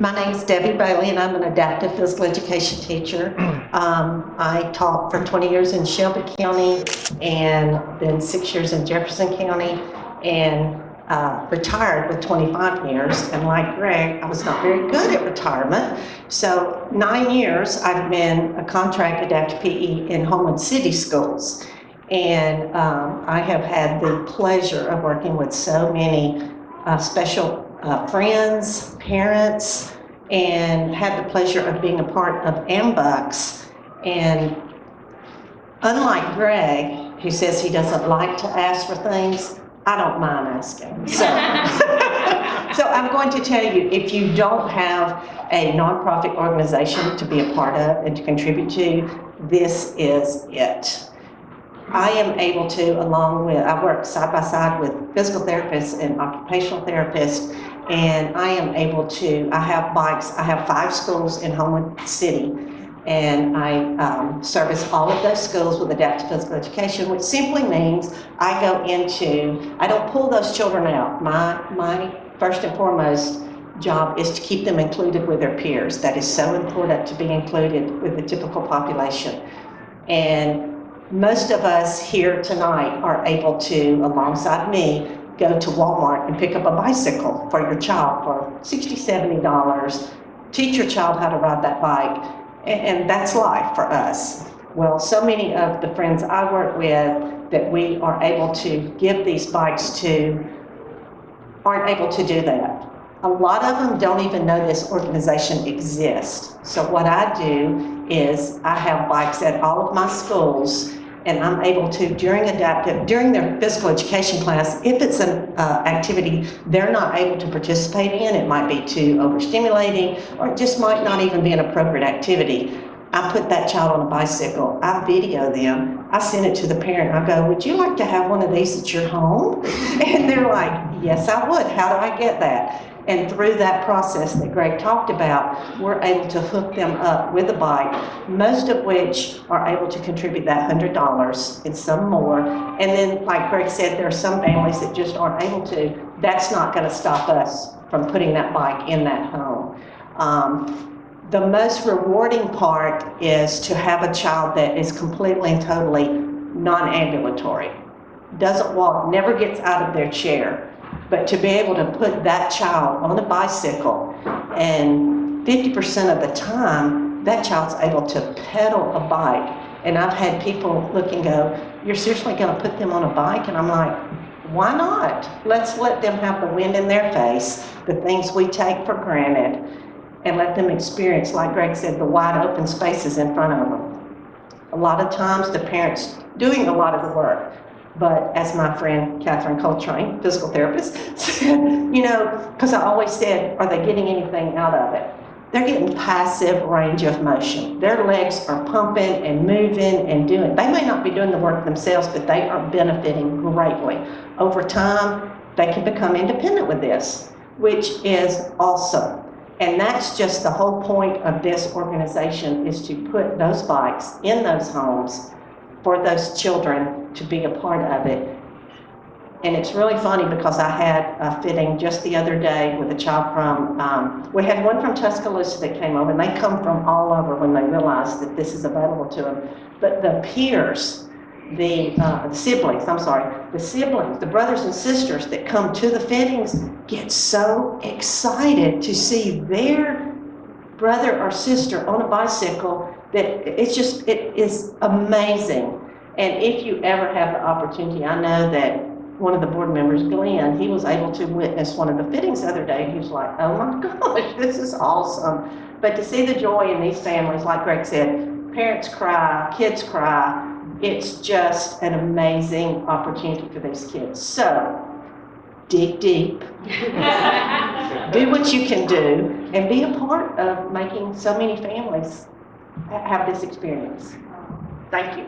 My name's Debbie Bailey, and I'm an adaptive physical education teacher. I taught for 20 years in Shelby County and then 6 years in Jefferson County, and retired with 25 years. And like Greg, I was not very good at retirement. So 9 years I've been a contract adaptive PE in Homeland City schools. And I have had the pleasure of working with so many special friends, parents, and had the pleasure of being a part of AMBUCS. And unlike Greg, who says he doesn't like to ask for things, I don't mind asking. So, so I'm going to tell you, if you don't have a nonprofit organization to be a part of and to contribute to, this is it. I am able to, along with, I work side by side with physical therapists and occupational therapists, and I am able to, I have bikes, I have 5 schools in Homeland City, and I service all of those schools with adaptive physical education, which simply means I go into, I don't pull those children out. My first and foremost job is to keep them included with their peers. That is so important, to be included with the typical population. And most of us here tonight are able to, alongside me, go to Walmart and pick up a bicycle for your child for $60, $70, teach your child how to ride that bike, and that's life for us. Well, so many of the friends I work with that we are able to give these bikes to aren't able to do that. A lot of them don't even know this organization exists. So what I do is I have bikes at all of my schools, and I'm able to, during their physical education class, if it's an activity they're not able to participate in, it might be too overstimulating, or it just might not even be an appropriate activity. I put that child on a bicycle, I video them, I send it to the parent, I go, would you like to have one of these at your home? And they're like, yes, I would, how do I get that? And through that process that Greg talked about, we're able to hook them up with a bike, most of which are able to contribute that $100 and some more. And then, like Greg said, there are some families that just aren't able to. That's not going to stop us from putting that bike in that home. The most rewarding part is to have a child that is completely and totally non-ambulatory, doesn't walk, never gets out of their chair. But to be able to put that child on a bicycle, and 50% of the time, that child's able to pedal a bike. And I've had people look and go, you're seriously going to put them on a bike? And I'm like, why not? Let's let them have the wind in their face, the things we take for granted, and let them experience, like Greg said, the wide open spaces in front of them. A lot of times, the parents doing a lot of the work. But as my friend Catherine Coltrane, physical therapist, said, you know, because I always said, are they getting anything out of it? They're getting passive range of motion. Their legs are pumping and moving and doing. They may not be doing the work themselves, but they are benefiting greatly. Over time, they can become independent with this, which is awesome. And that's just the whole point of this organization, is to put those bikes in those homes for those children to be a part of it. And it's really funny because I had a fitting just the other day with a child from, we had one from Tuscaloosa that came over, and they come from all over when they realize that this is available to them. But the peers, the siblings, the brothers and sisters that come to the fittings get so excited to see their brother or sister on a bicycle that it is amazing. And if you ever have the opportunity, I know that one of the board members, Glenn, he was able to witness one of the fittings the other day. He was like, oh my gosh, this is awesome. But to see the joy in these families, like Greg said, parents cry, kids cry, it's just an amazing opportunity for these kids. So, dig deep, do what you can do, and be a part of making so many families have this experience. Thank you.